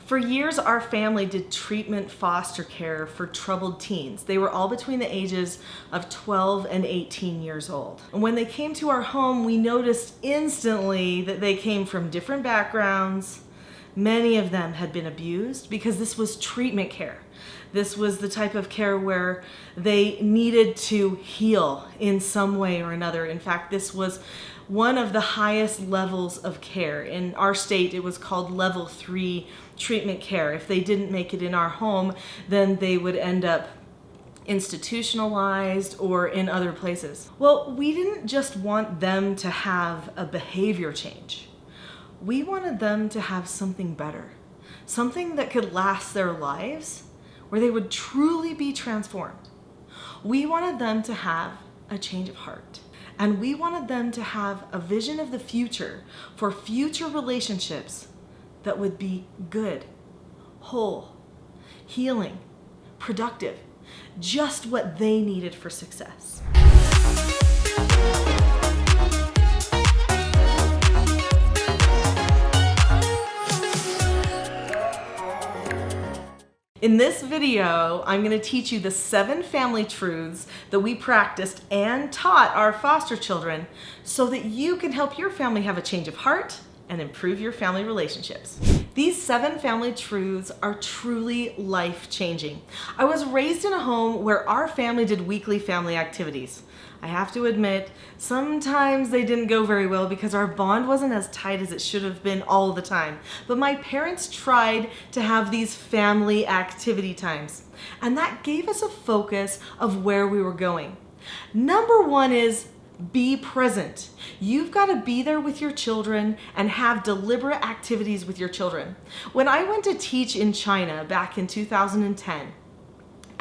For years, our family did treatment foster care for troubled teens. They were all between the ages of 12 and 18 years old. And when they came to our home, we noticed instantly that they came from different backgrounds. Many of them had been abused because this was treatment care. This was the type of care where they needed to heal in some way or another. In fact, this was one of the highest levels of care. In our state, it was called level 3 treatment care. If they didn't make it in our home, then they would end up institutionalized or in other places. Well, we didn't just want them to have a behavior change. We wanted them to have something better, something that could last their lives, where they would truly be transformed. We wanted them to have a change of heart. And we wanted them to have a vision of the future for future relationships that would be good, whole, healing, productive, just what they needed for success. In this video, I'm going to teach you the 7 family truths that we practiced and taught our foster children so that you can help your family have a change of heart and improve your family relationships. These 7 family truths are truly life-changing. I was raised in a home where our family did weekly family activities. I have to admit, sometimes they didn't go very well because our bond wasn't as tight as it should have been all the time. But my parents tried to have these family activity times, and that gave us a focus of where we were going. Number 1 is be present. You've got to be there with your children and have deliberate activities with your children. When I went to teach in China back in 2010,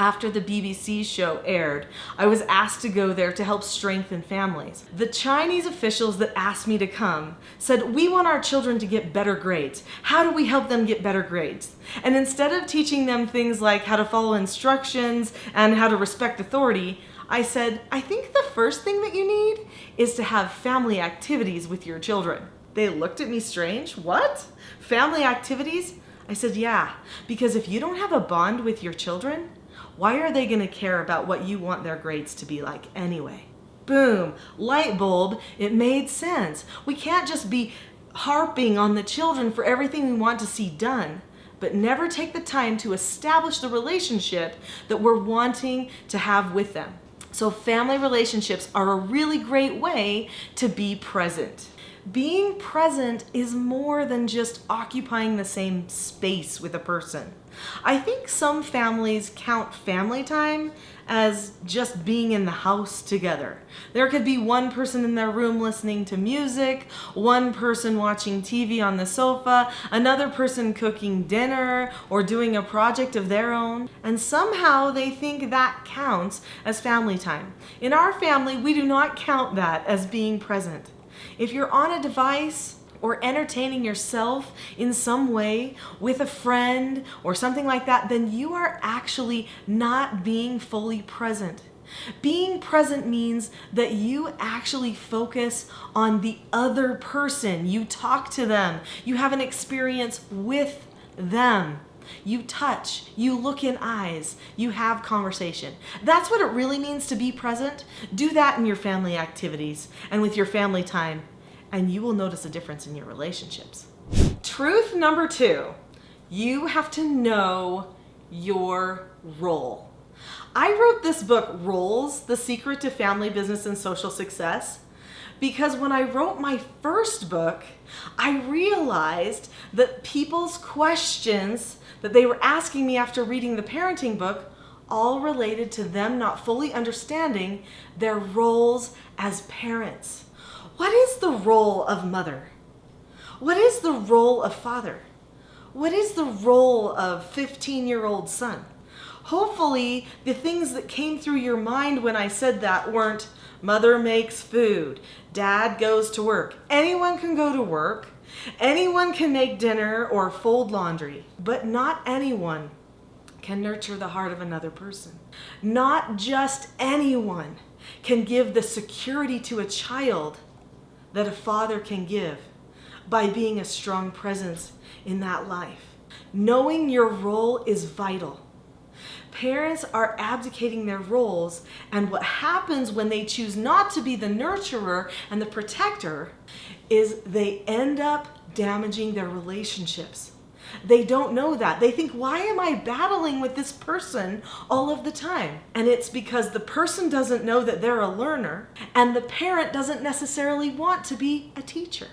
after the BBC show aired, I was asked to go there to help strengthen families. The Chinese officials that asked me to come said, "We want our children to get better grades. How do we help them get better grades?" And instead of teaching them things like how to follow instructions and how to respect authority, I said, "I think the first thing that you need is to have family activities with your children." They looked at me strange. "What? Family activities?" I said, "Yeah, because if you don't have a bond with your children, why are they going to care about what you want their grades to be like anyway?" Boom, light bulb, it made sense. We can't just be harping on the children for everything we want to see done, but never take the time to establish the relationship that we're wanting to have with them. So family relationships are a really great way to be present. Being present is more than just occupying the same space with a person. I think some families count family time as just being in the house together. There could be one person in their room listening to music, one person watching TV on the sofa, another person cooking dinner or doing a project of their own, and somehow they think that counts as family time. In our family, we do not count that as being present. If you're on a device or entertaining yourself in some way with a friend or something like that, then you are actually not being fully present. Being present means that you actually focus on the other person. You talk to them. You have an experience with them. You touch, you look in eyes, you have conversation. That's what it really means to be present. Do that in your family activities and with your family time, and you will notice a difference in your relationships. Truth number 2, you have to know your role. I wrote this book, Roles: The Secret to Family, Business, and Social Success, because when I wrote my first book, I realized that people's questions that they were asking me after reading the parenting book all related to them not fully understanding their roles as parents. What is the role of mother? What is the role of father? What is the role of 15-year-old son? Hopefully, the things that came through your mind when I said that weren't mother makes food, dad goes to work. Anyone can go to work. Anyone can make dinner or fold laundry, but not anyone can nurture the heart of another person. Not just anyone can give the security to a child that a father can give by being a strong presence in that life. Knowing your role is vital. Parents are abdicating their roles, and what happens when they choose not to be the nurturer and the protector is they end up damaging their relationships. They don't know that. They think, why am I battling with this person all of the time? And it's because the person doesn't know that they're a learner, and the parent doesn't necessarily want to be a teacher.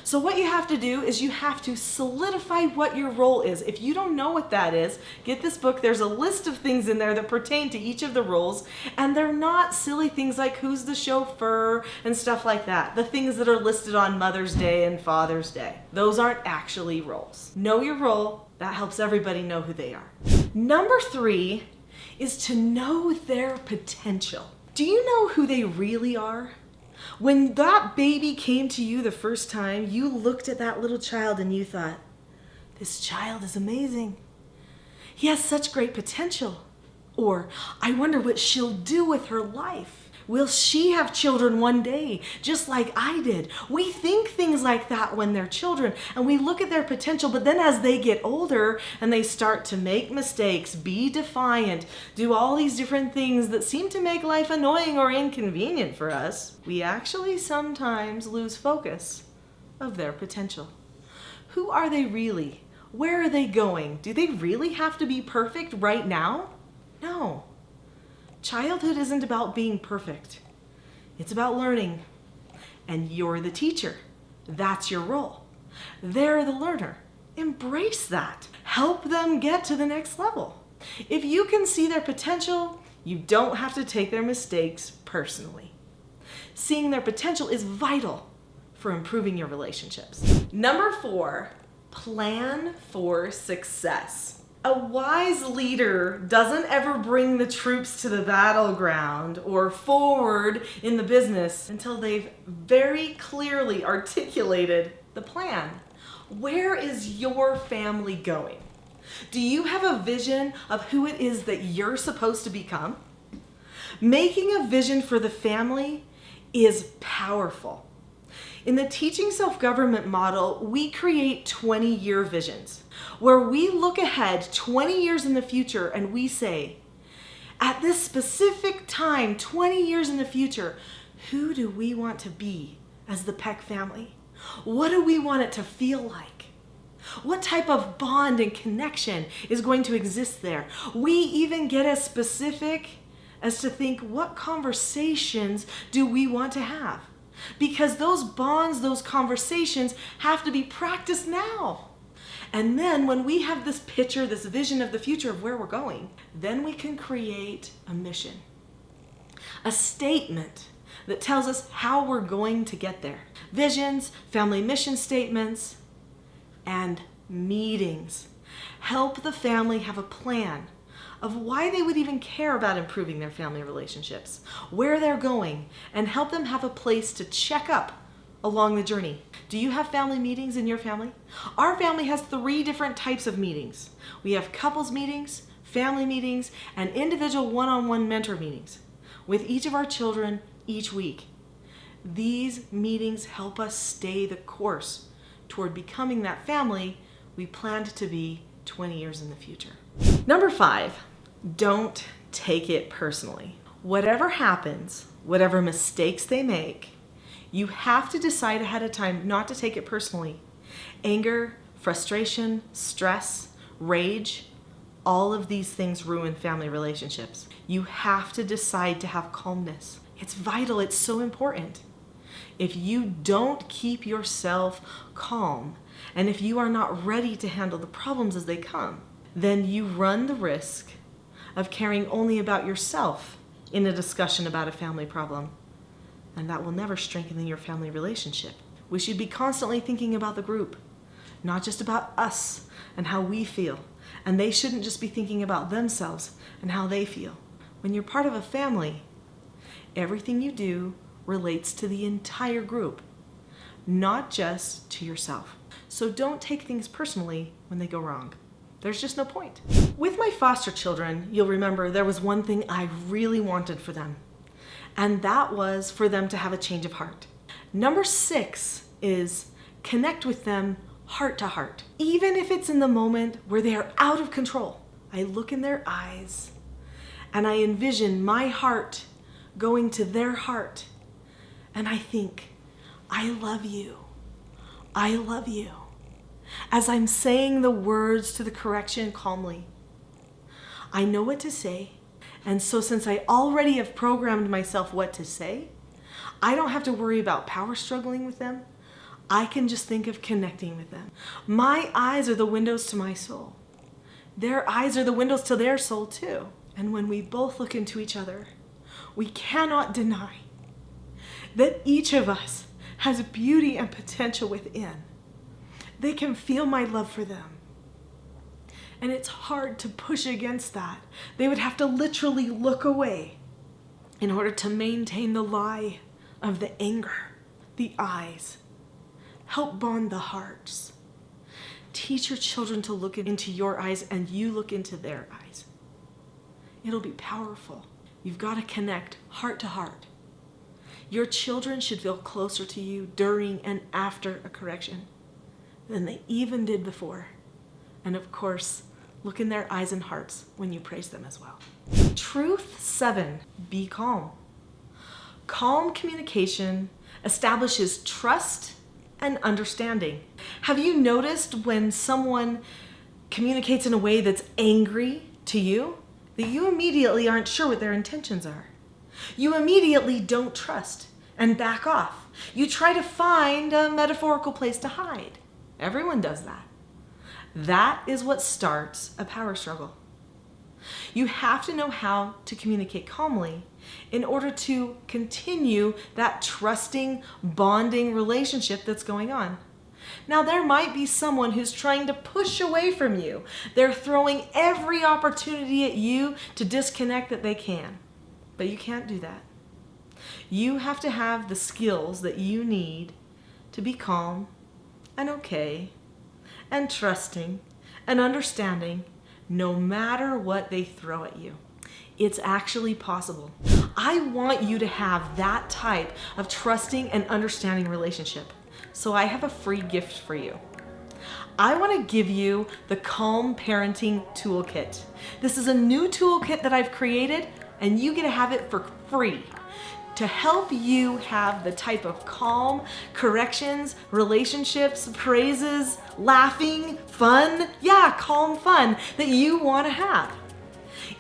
So what you have to do is you have to solidify what your role is. If you don't know what that is, get this book. There's a list of things in there that pertain to each of the roles, and they're not silly things like who's the chauffeur and stuff like that. The things that are listed on Mother's Day and Father's Day. Those aren't actually roles. Know your role. That helps everybody know who they are. Number 3 is to know their potential. Do you know who they really are? When that baby came to you the first time, you looked at that little child and you thought, this child is amazing. He has such great potential. Or, I wonder what she'll do with her life. Will she have children one day, just like I did? We think things like that when they're children, and we look at their potential, but then as they get older and they start to make mistakes, be defiant, do all these different things that seem to make life annoying or inconvenient for us, we actually sometimes lose focus of their potential. Who are they really? Where are they going? Do they really have to be perfect right now? No. Childhood isn't about being perfect. It's about learning. And you're the teacher. That's your role. They're the learner. Embrace that. Help them get to the next level. If you can see their potential, you don't have to take their mistakes personally. Seeing their potential is vital for improving your relationships. Number 4, plan for success. A wise leader doesn't ever bring the troops to the battleground or forward in the business until they've very clearly articulated the plan. Where is your family going? Do you have a vision of who it is that you're supposed to become? Making a vision for the family is powerful. In the Teaching Self-Government model, we create 20-year visions where we look ahead 20 years in the future and we say, at this specific time, 20 years in the future, who do we want to be as the Peck family? What do we want it to feel like? What type of bond and connection is going to exist there? We even get as specific as to think, what conversations do we want to have? Because those bonds, those conversations have to be practiced now. And then when we have this picture, this vision of the future of where we're going, then we can create a mission, a statement that tells us how we're going to get there. Visions, family mission statements, and meetings help the family have a plan of why they would even care about improving their family relationships, where they're going, and help them have a place to check up along the journey. Do you have family meetings in your family? Our family has 3 different types of meetings. We have couples meetings, family meetings, and individual one-on-one mentor meetings with each of our children each week. These meetings help us stay the course toward becoming that family we planned to be 20 years in the future. Number 5, don't take it personally. Whatever happens, whatever mistakes they make, you have to decide ahead of time not to take it personally. Anger, frustration, stress, rage, all of these things ruin family relationships. You have to decide to have calmness. It's vital, it's so important. If you don't keep yourself calm, and if you are not ready to handle the problems as they come, then you run the risk of caring only about yourself in a discussion about a family problem. And that will never strengthen your family relationship. We should be constantly thinking about the group, not just about us and how we feel. And they shouldn't just be thinking about themselves and how they feel. When you're part of a family, everything you do relates to the entire group, not just to yourself. So don't take things personally when they go wrong. There's just no point. With my foster children, you'll remember there was one thing I really wanted for them, and that was for them to have a change of heart. Number 6 is connect with them heart to heart. Even if it's in the moment where they are out of control, I look in their eyes and I envision my heart going to their heart. And I think, I love you. I love you. As I'm saying the words to the correction calmly. I know what to say. And so since I already have programmed myself what to say, I don't have to worry about power struggling with them. I can just think of connecting with them. My eyes are the windows to my soul. Their eyes are the windows to their soul too. And when we both look into each other, we cannot deny that each of us has beauty and potential within. They can feel my love for them. And it's hard to push against that. They would have to literally look away in order to maintain the lie of the anger, the eyes. Help bond the hearts. Teach your children to look into your eyes and you look into their eyes. It'll be powerful. You've got to connect heart to heart. Your children should feel closer to you during and after a correction than they even did before. And of course, look in their eyes and hearts when you praise them as well. Truth 7, be calm. Calm communication establishes trust and understanding. Have you noticed when someone communicates in a way that's angry to you, that you immediately aren't sure what their intentions are? You immediately don't trust and back off. You try to find a metaphorical place to hide. Everyone does that. That is what starts a power struggle. You have to know how to communicate calmly in order to continue that trusting, bonding relationship that's going on. Now, there might be someone who's trying to push away from you. They're throwing every opportunity at you to disconnect that they can. But you can't do that. You have to have the skills that you need to be calm and okay and trusting and understanding no matter what they throw at you. It's actually possible. I want you to have that type of trusting and understanding relationship. So I have a free gift for you. I want to give you the Calm Parenting Toolkit. This is a new toolkit that I've created, and you get to have it for free to help you have the type of calm corrections, relationships, praises, laughing, fun, calm fun that you want to have.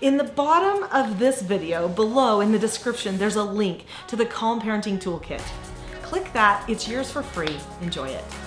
In the bottom of this video, below in the description, there's a link to the Calm Parenting Toolkit. Click that, it's yours for free. Enjoy it.